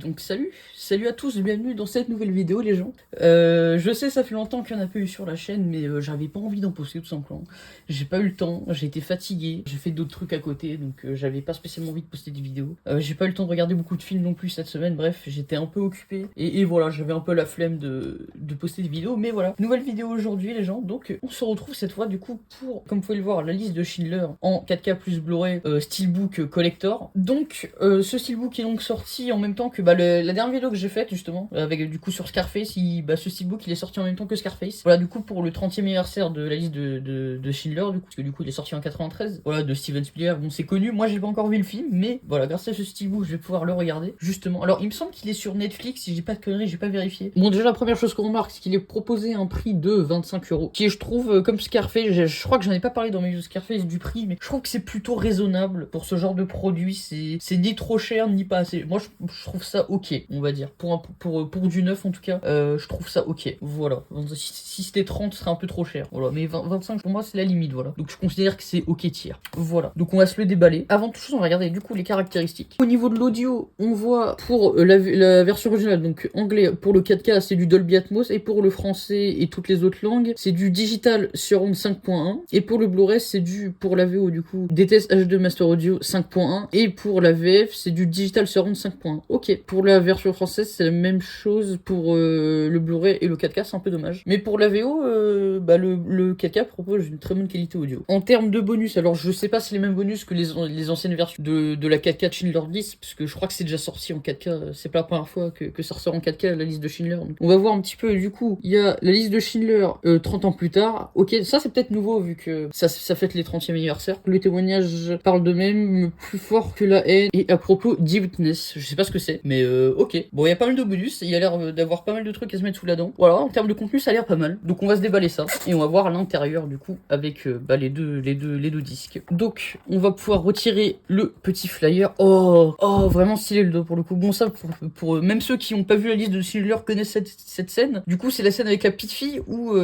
Donc salut à tous, bienvenue dans cette nouvelle vidéo les gens. Je sais ça fait longtemps qu'il n'y en a pas eu sur la chaîne, mais j'avais pas envie d'en poster tout simplement. J'ai pas eu le temps, j'ai été fatigué, j'ai fait d'autres trucs à côté, donc j'avais pas spécialement envie de poster des vidéos. J'ai pas eu le temps de regarder beaucoup de films non plus cette semaine, bref, j'étais un peu occupé. Et voilà, j'avais un peu la flemme de poster des vidéos, mais voilà. Nouvelle vidéo aujourd'hui les gens, donc on se retrouve cette fois du coup pour, comme vous pouvez le voir, la liste de Schindler en 4K plus Blu-ray Steelbook Collector. Donc ce Steelbook est donc sorti en même temps que la dernière vidéo que j'ai faite justement avec du coup sur Scarface. Ce Steelbook il est sorti en même temps que Scarface. Voilà, du coup pour le 30e anniversaire de la liste de Schindler, du coup, parce que du coup il est sorti en 93. Voilà, de Steven Spielberg. Bon, c'est connu, moi j'ai pas encore vu le film, mais voilà, grâce à ce Steelbook je vais pouvoir le regarder justement. Alors il me semble qu'il est sur Netflix, si j'ai pas de conneries, j'ai pas vérifié. Bon, déjà la première chose qu'on remarque, c'est qu'il est proposé à un prix de 25€, qui est, je trouve, comme Scarface, je crois que j'en ai pas parlé dans mes vidéos Scarface du prix, mais je trouve que c'est plutôt raisonnable pour ce genre de produit. C'est ni trop cher ni pas assez. Moi je trouve ça ok, on va dire. Pour du neuf en tout cas, je trouve ça ok. Voilà. Si c'était 30, ce serait un peu trop cher. Voilà. Mais 25 pour moi c'est la limite, voilà. Donc je considère que c'est ok tiers. Voilà. Donc on va se le déballer. Avant toute chose, on va regarder du coup les caractéristiques. Au niveau de l'audio, on voit pour la version originale, donc anglais, pour le 4K c'est du Dolby Atmos, et pour le français et toutes les autres langues, c'est du Digital Surround 5.1, et pour le Blu-ray c'est pour la VO du coup DTS H2 Master Audio 5.1, et pour la VF c'est du Digital Surround 5.1. Ok. Pour la version française c'est la même chose pour le Blu-ray et le 4K, c'est un peu dommage. Mais pour la VO, le 4K propose une très bonne qualité audio. En termes de bonus, alors je sais pas si c'est les mêmes bonus que les anciennes versions de la 4K de Schindler's List, parce que je crois que c'est déjà sorti en 4K, c'est pas la première fois que ça ressort en 4K la liste de Schindler. Donc, on va voir un petit peu, du coup, il y a la liste de Schindler 30 ans plus tard. Ok, ça c'est peut-être nouveau vu que ça fête les 30e anniversaire. Le témoignage parle de même, plus fort que la haine, et à propos d'E-Witness, je sais pas ce que c'est, mais ok. Bon, il y a pas mal de bonus, il y a l'air d'avoir pas mal de trucs à se mettre sous la dent. Voilà, en termes de contenu, ça a l'air pas mal. Donc on va se déballer ça, et on va voir à l'intérieur, du coup, avec les deux disques. Donc, on va pouvoir retirer le petit flyer. Oh, vraiment stylé le dos pour le coup. Bon, ça, pour même ceux qui ont pas vu la liste de Schindler connaissent cette scène. Du coup, c'est la scène avec la petite fille où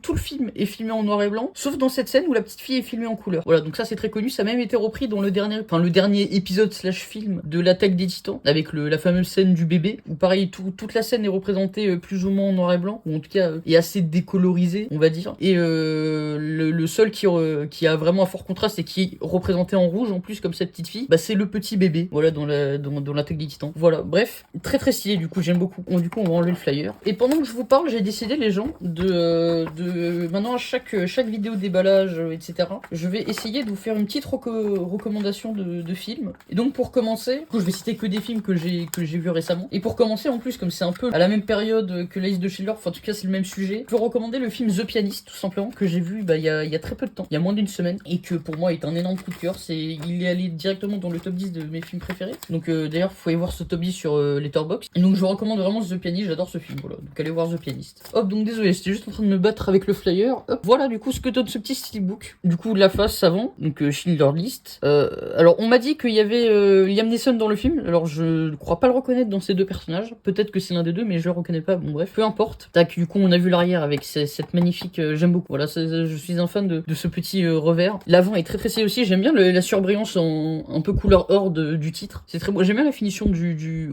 tout le film est filmé en noir et blanc, sauf dans cette scène où la petite fille est filmée en couleur. Voilà, donc ça c'est très connu, ça a même été repris dans le dernier épisode / film de l'attaque des Titans, avec la fameuse scène du bébé, où pareil, toute la scène est représentée plus ou moins en noir et blanc, ou en tout cas est assez décolorisée, on va dire. Et le seul qui a vraiment un fort contraste et qui est représenté en rouge en plus comme cette petite fille, c'est le petit bébé, voilà, dans l'attaque des Titans. Voilà, bref, très très stylé, du coup j'aime beaucoup. Bon, du coup on va enlever le flyer. Et pendant que je vous parle, j'ai décidé les gens de maintenant à chaque vidéo déballage, etc. Je vais essayer de vous faire une petite recommandation de films. Et donc pour commencer, du coup je vais citer que des films que j'ai vus récemment. Et pour commencer en plus, comme c'est un peu à la même période que la liste de Schindler, enfin en tout cas c'est le même sujet, je vais recommander le film The Pianist tout simplement, que j'ai vu il y a très peu de temps, il y a moins d'une semaine, et que pour moi est un énorme coup de cœur. Il est allé directement dans le top 10 de mes films préférés. Donc d'ailleurs vous pouvez voir ce top 10 sur Letterboxd. Et donc je vous recommande vraiment The Pianist, j'adore ce film, voilà. Donc allez voir The Pianist. Hop, donc désolé, j'étais juste en train de me battre avec le flyer. Hop, voilà du coup ce que donne ce petit steelbook. Du coup de la face avant, donc Schindler's List. Alors on m'a dit qu'il y avait Liam Neeson dans le film, alors je ne crois pas le reconnaître dans ces deux personnages. Peut-être que c'est l'un des deux, mais je le reconnais pas. Bon bref, peu importe. Tac, du coup on a vu l'arrière avec cette magnifique, j'aime beaucoup. Voilà, je suis un fan de ce petit revers. L'avant est très très stylé aussi, j'aime bien la surbrillance un peu couleur or du titre. C'est très beau. J'aime bien la finition du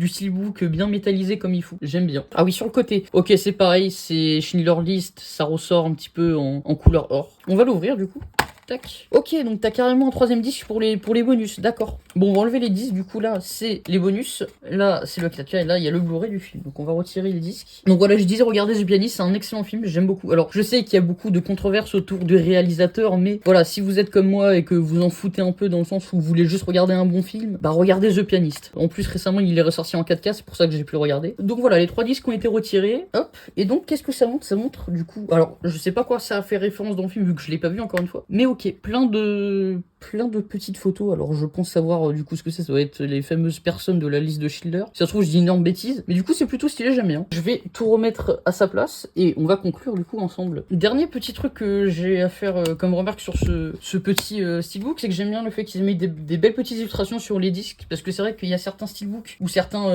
steelbook bien métallisé comme il faut. J'aime bien. Ah oui, sur le côté. Ok, c'est pareil, c'est Schindler's List, ça ressort un petit peu en couleur or. On va l'ouvrir du coup. Tac. Ok, donc t'as carrément un troisième disque pour les bonus, d'accord. Bon, on va enlever les disques, du coup là c'est les bonus, là c'est le 4K, et là il y a le Blu-ray du film, donc on va retirer les disques. Donc voilà, je disais, regardez The Pianist, c'est un excellent film, j'aime beaucoup. Alors je sais qu'il y a beaucoup de controverses autour du réalisateur, mais voilà, si vous êtes comme moi et que vous en foutez un peu dans le sens où vous voulez juste regarder un bon film, regardez The Pianist. En plus récemment il est ressorti en 4K, c'est pour ça que j'ai pu le regarder. Donc voilà, les 3 disques ont été retirés, hop, et donc qu'est-ce que ça montre? Ça montre du coup, alors je sais pas quoi ça a fait référence dans le film vu que je l'ai pas vu encore une fois, mais ok, plein de petites photos. Alors je pense savoir du coup ce que c'est, ça doit être les fameuses personnes de la liste de Schindler. Si ça se trouve je dis une énorme bêtise, mais du coup c'est plutôt stylé, j'aime bien. Je vais tout remettre à sa place et on va conclure du coup ensemble. Dernier petit truc que j'ai à faire comme remarque sur ce petit steelbook, c'est que j'aime bien le fait qu'ils aient mis des belles petites illustrations sur les disques, parce que c'est vrai qu'il y a certains steelbooks ou certains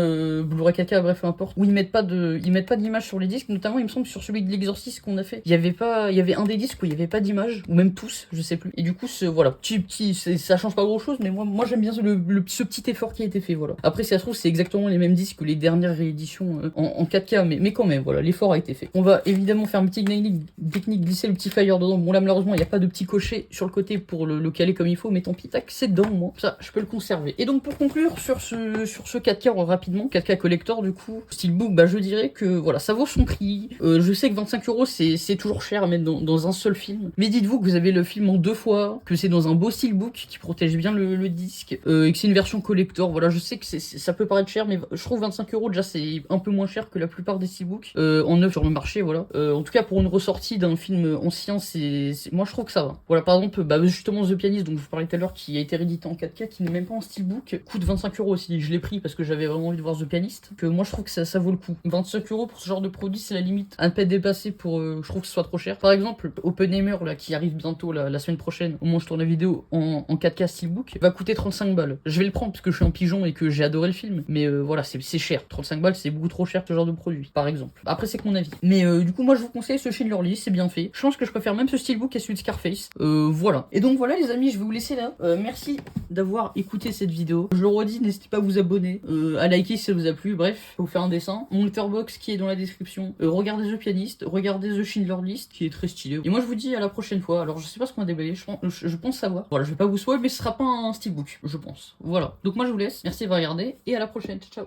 Blu-ray 4K, bref peu importe, où ils mettent pas d'image sur les disques. Notamment il me semble que sur celui de l'Exorciste qu'on a fait, il y avait un des disques où il y avait pas d'image, ou même tous, je sais plus. Et du coup, voilà, ça change pas grand chose, mais moi j'aime bien ce petit effort qui a été fait, voilà. Après, si ça se trouve, c'est exactement les mêmes disques que les dernières rééditions en 4K, mais quand même, voilà, l'effort a été fait. On va évidemment faire une petite technique, glisser le petit fire dedans. Bon, là, malheureusement, il n'y a pas de petit cocher sur le côté pour le caler comme il faut, mais tant pis, tac, c'est dedans, moi. Ça, je peux le conserver. Et donc, pour conclure sur ce 4K rapidement, 4K collector, du coup, Steelbook, bah, je dirais que, voilà, ça vaut son prix. Je sais que 25 €, c'est toujours cher à mettre dans un seul film. Mais dites-vous que vous avez le film en 2 fois, que c'est dans un beau Steelbook qui protège bien le disque, et que c'est une version collector. Voilà, je sais que ça peut paraître cher, mais je trouve 25 € déjà, c'est un peu moins cher que la plupart des Steelbooks en neuf sur le marché, voilà. En tout cas, pour une ressortie d'un film ancien, moi je trouve que ça va. Voilà, par exemple, bah, justement The Pianist, dont je vous parlais tout à l'heure, qui a été réédité en 4K, qui n'est même pas en Steelbook, coûte 25 € aussi. Je l'ai pris parce que j'avais vraiment envie de voir The Pianist, que moi je trouve que ça vaut le coup. 25 € pour ce genre de produit, c'est la limite à ne pas dépasser pour, je trouve que ce soit trop cher. Par exemple, Oppenheimer, là, qui arrive bientôt la semaine prochaine, au moment où je tourne la vidéo en 4K Steelbook, va coûter 35 balles. Je vais le prendre parce que je suis un pigeon et que j'ai adoré le film, mais voilà, c'est cher. 35 balles, c'est beaucoup trop cher ce genre de produit, par exemple. Après, c'est que mon avis. Mais du coup, moi je vous conseille ce Schindler's List, c'est bien fait. Je pense que je préfère même ce Steelbook à celui de Scarface. Voilà. Et donc voilà les amis, je vais vous laisser là. Merci d'avoir écouté cette vidéo. Je le redis, n'hésitez pas à vous abonner, à liker si ça vous a plu, bref, à vous faire un dessin. Mon letterbox qui est dans la description. Regardez The Pianist, regardez The Schindler's List qui est très stylé. Et moi je vous dis à la prochaine fois. Alors je sais pas ce qu'on va déballer, je pense savoir. Voilà, je vais pas vous spoiler, mais ce sera pas un Steelbook, je pense. Voilà. Donc moi je vous laisse, merci d'avoir regardé et à la prochaine. Ciao.